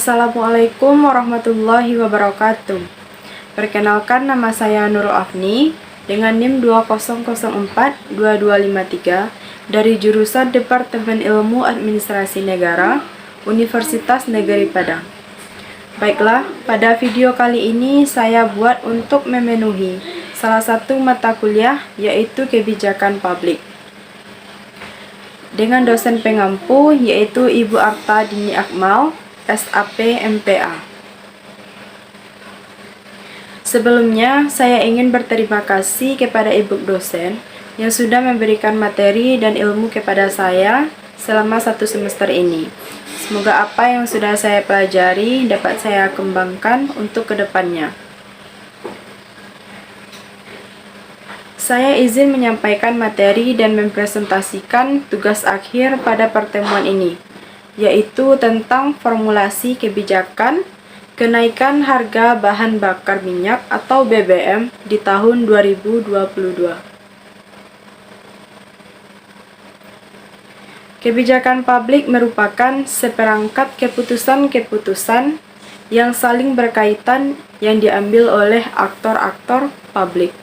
Assalamualaikum warahmatullahi wabarakatuh. Perkenalkan, nama saya Nurul Afni dengan NIM 20042253 dari jurusan Departemen Ilmu Administrasi Negara, Universitas Negeri Padang. Baiklah, pada video kali ini saya buat untuk memenuhi salah satu mata kuliah, yaitu kebijakan publik, dengan dosen pengampu yaitu Ibu Arta Dini Akmal, SAP MPA. Sebelumnya, saya ingin berterima kasih kepada Ibu dosen yang sudah memberikan materi dan ilmu kepada saya selama 1 semester ini. Semoga apa yang sudah saya pelajari dapat saya kembangkan untuk kedepannya. Saya izin menyampaikan materi dan mempresentasikan tugas akhir pada pertemuan ini, yaitu tentang formulasi kebijakan kenaikan harga bahan bakar minyak atau BBM di tahun 2022. Kebijakan publik merupakan seperangkat keputusan-keputusan yang saling berkaitan yang diambil oleh aktor-aktor publik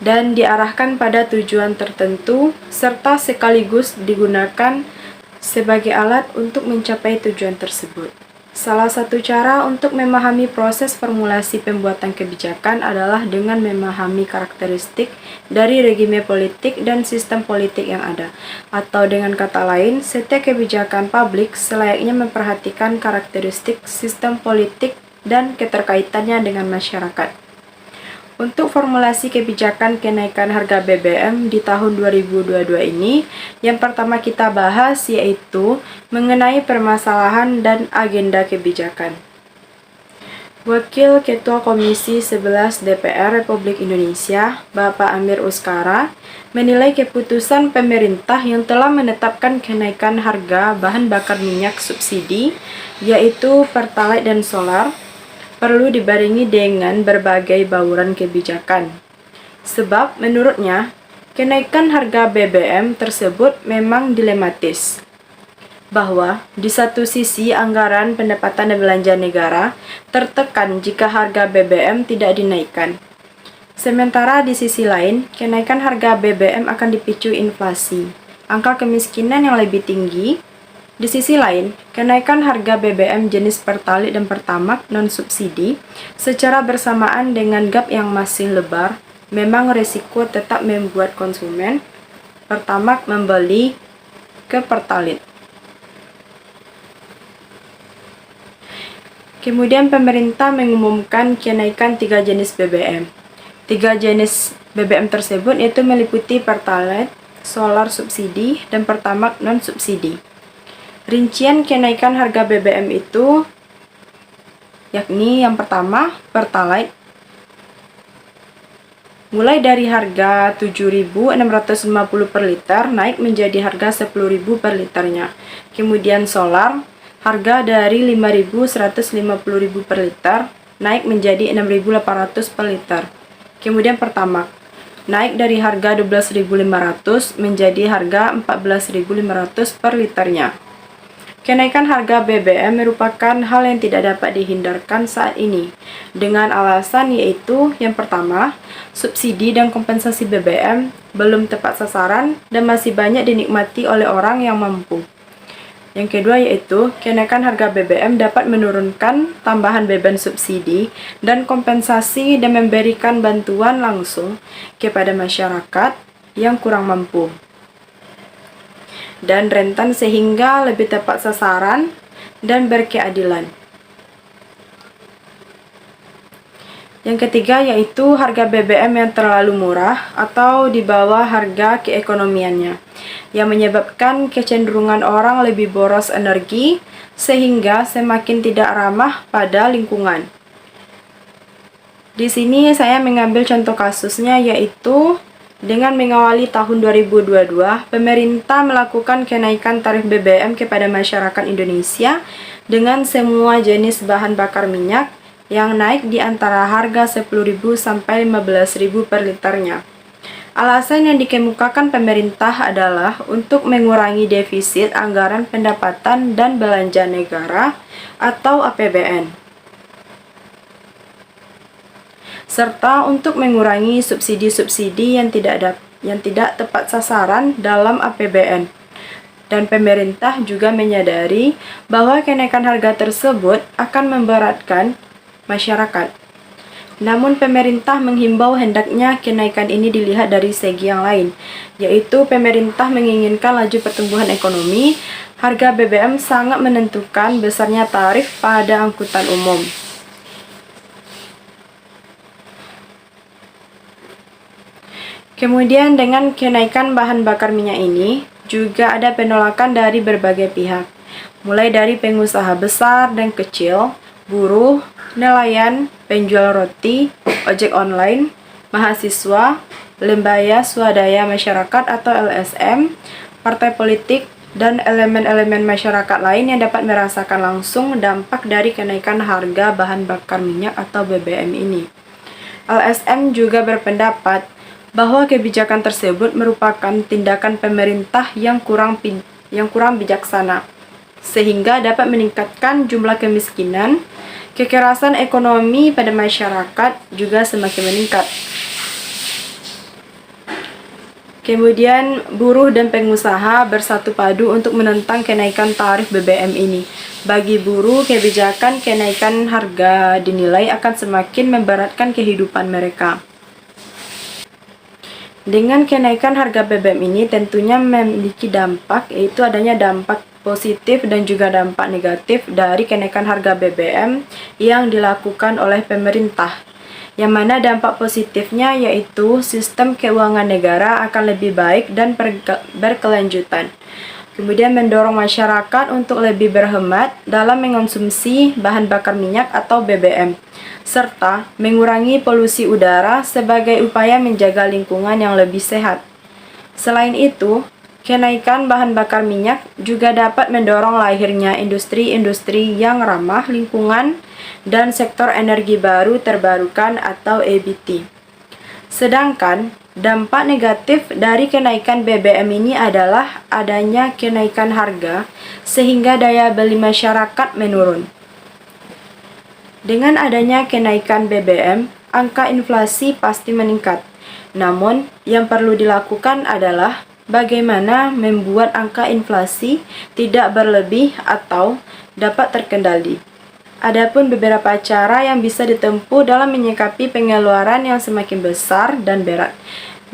dan diarahkan pada tujuan tertentu serta sekaligus digunakan sebagai alat untuk mencapai tujuan tersebut. Salah satu cara untuk memahami proses formulasi pembuatan kebijakan adalah dengan memahami karakteristik dari regime politik dan sistem politik yang ada. Atau dengan kata lain, setiap kebijakan publik selayaknya memperhatikan karakteristik sistem politik dan keterkaitannya dengan masyarakat. Untuk formulasi kebijakan kenaikan harga BBM di tahun 2022 ini, yang pertama kita bahas yaitu mengenai permasalahan dan agenda kebijakan. Wakil Ketua Komisi 11 DPR Republik Indonesia, Bapak Amir Uskara, menilai keputusan pemerintah yang telah menetapkan kenaikan harga bahan bakar minyak subsidi, yaitu Pertalite dan Solar, perlu dibarengi dengan berbagai bauran kebijakan. Sebab menurutnya, kenaikan harga BBM tersebut memang dilematis. Bahwa di satu sisi anggaran pendapatan dan belanja negara tertekan jika harga BBM tidak dinaikkan. Sementara di sisi lain, kenaikan harga BBM akan dipicu inflasi, angka kemiskinan yang lebih tinggi. Di sisi lain, kenaikan harga BBM jenis Pertalite dan Pertamax non-subsidi secara bersamaan dengan gap yang masih lebar memang resiko tetap membuat konsumen Pertamax membeli ke Pertalite. Kemudian pemerintah mengumumkan kenaikan 3 jenis BBM. 3 jenis BBM tersebut yaitu meliputi Pertalite, Solar subsidi, dan Pertamax non-subsidi. Rincian kenaikan harga BBM itu yakni yang pertama Pertalite mulai dari harga 7.650 per liter naik menjadi harga 10.000 per liternya. Kemudian Solar harga dari 5.150.000 per liter naik menjadi 6.800 per liter. Kemudian Pertamax naik dari harga 12.500 menjadi harga 14.500 per liternya. Kenaikan harga BBM merupakan hal yang tidak dapat dihindarkan saat ini, dengan alasan yaitu yang pertama, subsidi dan kompensasi BBM belum tepat sasaran dan masih banyak dinikmati oleh orang yang mampu. Yang kedua yaitu, kenaikan harga BBM dapat menurunkan tambahan beban subsidi dan kompensasi dan memberikan bantuan langsung kepada masyarakat yang kurang mampu dan rentan sehingga lebih tepat sasaran dan berkeadilan. Yang ketiga yaitu harga BBM yang terlalu murah atau di bawah harga keekonomiannya, yang menyebabkan kecenderungan orang lebih boros energi sehingga semakin tidak ramah pada lingkungan. Di sini saya mengambil contoh kasusnya yaitu dengan mengawali tahun 2022, pemerintah melakukan kenaikan tarif BBM kepada masyarakat Indonesia dengan semua jenis bahan bakar minyak yang naik di antara harga 10.000 sampai 15.000 per liternya. Alasan yang dikemukakan pemerintah adalah untuk mengurangi defisit anggaran pendapatan dan belanja negara atau APBN, serta untuk mengurangi subsidi-subsidi yang tidak tepat sasaran dalam APBN. Dan pemerintah juga menyadari bahwa kenaikan harga tersebut akan memberatkan masyarakat. Namun pemerintah menghimbau hendaknya kenaikan ini dilihat dari segi yang lain, yaitu pemerintah menginginkan laju pertumbuhan ekonomi. Harga BBM sangat menentukan besarnya tarif pada angkutan umum. Kemudian dengan kenaikan bahan bakar minyak ini, juga ada penolakan dari berbagai pihak, mulai dari pengusaha besar dan kecil, buruh, nelayan, penjual roti, ojek online, mahasiswa, lembaga swadaya masyarakat atau LSM, partai politik, dan elemen-elemen masyarakat lain yang dapat merasakan langsung dampak dari kenaikan harga bahan bakar minyak atau BBM ini. LSM juga berpendapat bahwa kebijakan tersebut merupakan tindakan pemerintah yang kurang bijaksana, sehingga dapat meningkatkan jumlah kemiskinan. Kekerasan ekonomi pada masyarakat juga semakin meningkat. Kemudian, buruh dan pengusaha bersatu padu untuk menentang kenaikan tarif BBM ini. Bagi buruh, kebijakan kenaikan harga dinilai akan semakin memberatkan kehidupan mereka. Dengan kenaikan harga BBM ini tentunya memiliki dampak, yaitu adanya dampak positif dan juga dampak negatif dari kenaikan harga BBM yang dilakukan oleh pemerintah. Yang mana dampak positifnya yaitu sistem keuangan negara akan lebih baik dan berkelanjutan. Kemudian mendorong masyarakat untuk lebih berhemat dalam mengonsumsi bahan bakar minyak atau BBM, serta mengurangi polusi udara sebagai upaya menjaga lingkungan yang lebih sehat. Selain itu, kenaikan bahan bakar minyak juga dapat mendorong lahirnya industri-industri yang ramah lingkungan dan sektor energi baru terbarukan atau EBT. Sedangkan dampak negatif dari kenaikan BBM ini adalah adanya kenaikan harga sehingga daya beli masyarakat menurun. Dengan adanya kenaikan BBM, angka inflasi pasti meningkat. Namun, yang perlu dilakukan adalah bagaimana membuat angka inflasi tidak berlebih atau dapat terkendali. Adapun beberapa cara yang bisa ditempuh dalam menyikapi pengeluaran yang semakin besar dan berat,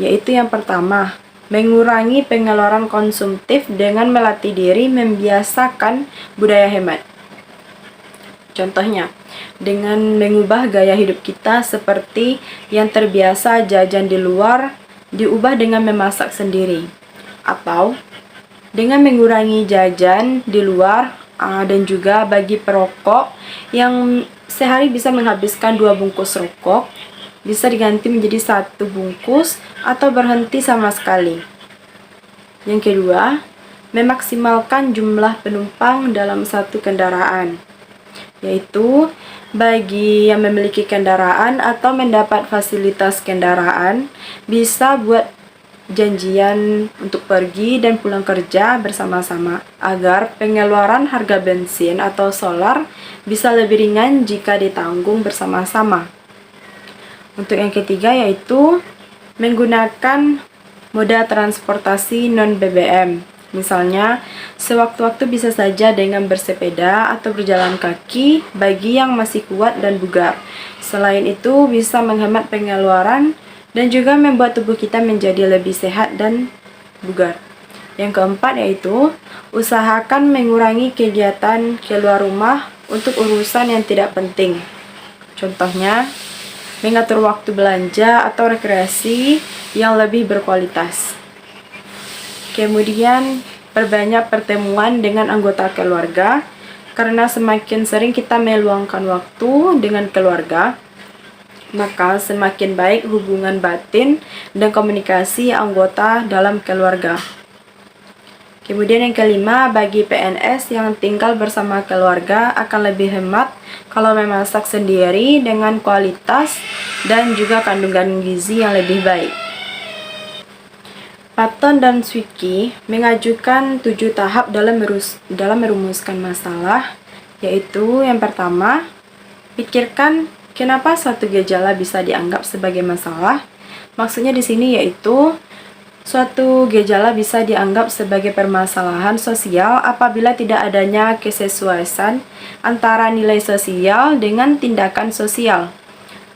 yaitu yang pertama, mengurangi pengeluaran konsumtif dengan melatih diri membiasakan budaya hemat. Contohnya, dengan mengubah gaya hidup kita seperti yang terbiasa jajan di luar, diubah dengan memasak sendiri. Atau dengan mengurangi jajan di luar dan juga bagi perokok yang sehari bisa menghabiskan 2 bungkus rokok, bisa diganti menjadi 1 bungkus atau berhenti sama sekali. Yang kedua, memaksimalkan jumlah penumpang dalam satu kendaraan, yaitu bagi yang memiliki kendaraan atau mendapat fasilitas kendaraan bisa buat janjian untuk pergi dan pulang kerja bersama-sama agar pengeluaran harga bensin atau solar bisa lebih ringan jika ditanggung bersama-sama. Untuk yang ketiga yaitu menggunakan moda transportasi non-BBM. Misalnya, sewaktu-waktu bisa saja dengan bersepeda atau berjalan kaki bagi yang masih kuat dan bugar. Selain itu, bisa menghemat pengeluaran dan juga membuat tubuh kita menjadi lebih sehat dan bugar. Yang keempat yaitu, usahakan mengurangi kegiatan keluar rumah untuk urusan yang tidak penting. Contohnya, mengatur waktu belanja atau rekreasi yang lebih berkualitas. Kemudian, perbanyak pertemuan dengan anggota keluarga, karena semakin sering kita meluangkan waktu dengan keluarga, maka semakin baik hubungan batin dan komunikasi anggota dalam keluarga. Kemudian yang kelima, bagi PNS yang tinggal bersama keluarga akan lebih hemat kalau memasak sendiri dengan kualitas dan juga kandungan gizi yang lebih baik. Patton dan Zwicky mengajukan 7 tahap dalam merumuskan masalah, yaitu yang pertama, pikirkan kenapa suatu gejala bisa dianggap sebagai masalah. Maksudnya di sini yaitu suatu gejala bisa dianggap sebagai permasalahan sosial apabila tidak adanya kesesuaian antara nilai sosial dengan tindakan sosial.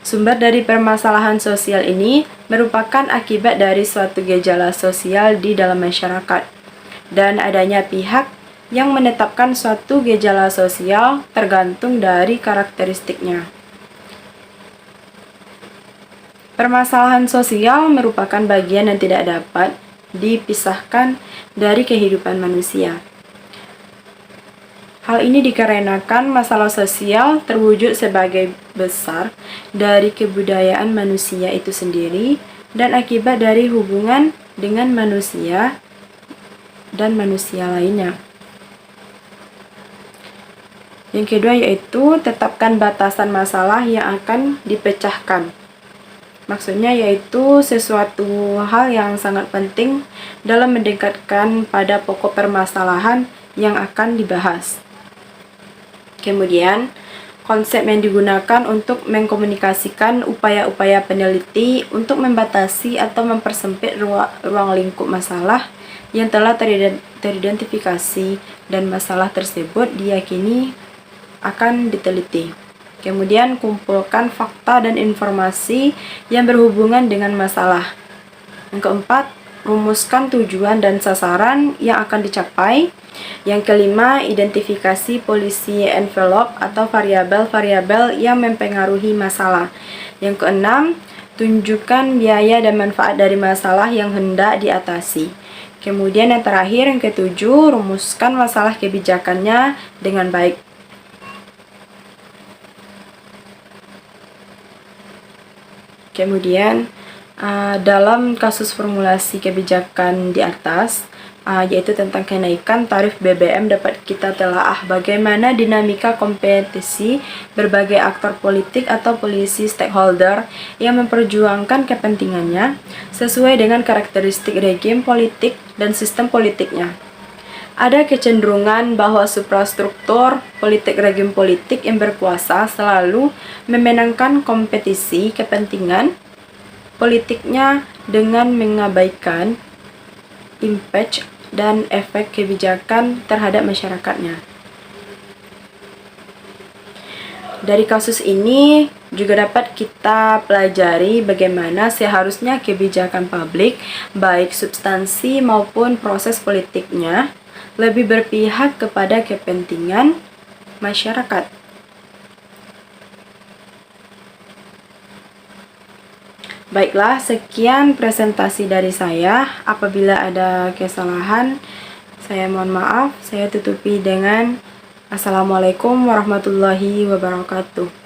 Sumber dari permasalahan sosial ini merupakan akibat dari suatu gejala sosial di dalam masyarakat, dan adanya pihak yang menetapkan suatu gejala sosial tergantung dari karakteristiknya. Permasalahan sosial merupakan bagian yang tidak dapat dipisahkan dari kehidupan manusia. Hal ini dikarenakan masalah sosial terwujud sebagai besar dari kebudayaan manusia itu sendiri dan akibat dari hubungan dengan manusia dan manusia lainnya. Yang kedua yaitu tetapkan batasan masalah yang akan dipecahkan. Maksudnya yaitu sesuatu hal yang sangat penting dalam mendekatkan pada pokok permasalahan yang akan dibahas. Kemudian, konsep yang digunakan untuk mengkomunikasikan upaya-upaya peneliti untuk membatasi atau mempersempit ruang lingkup masalah yang telah teridentifikasi dan masalah tersebut diyakini akan diteliti. Kemudian, kumpulkan fakta dan informasi yang berhubungan dengan masalah. Yang keempat, rumuskan tujuan dan sasaran yang akan dicapai. Yang kelima, identifikasi policy envelope atau variabel-variabel yang mempengaruhi masalah. Yang keenam, tunjukkan biaya dan manfaat dari masalah yang hendak diatasi. Kemudian yang terakhir, yang ketujuh, rumuskan masalah kebijakannya dengan baik. Kemudian, dalam kasus formulasi kebijakan di atas, yaitu tentang kenaikan tarif BBM, dapat kita telaah bagaimana dinamika kompetisi berbagai aktor politik atau polisi stakeholder yang memperjuangkan kepentingannya sesuai dengan karakteristik rejim politik dan sistem politiknya. Ada kecenderungan bahwa suprastruktur politik rejim politik yang berkuasa selalu memenangkan kompetisi kepentingan politiknya dengan mengabaikan impact dan efek kebijakan terhadap masyarakatnya. Dari kasus ini juga dapat kita pelajari bagaimana seharusnya kebijakan publik, baik substansi maupun proses politiknya, lebih berpihak kepada kepentingan masyarakat. Baiklah, sekian presentasi dari saya. Apabila ada kesalahan, saya mohon maaf. Saya tutupi dengan Assalamualaikum warahmatullahi wabarakatuh.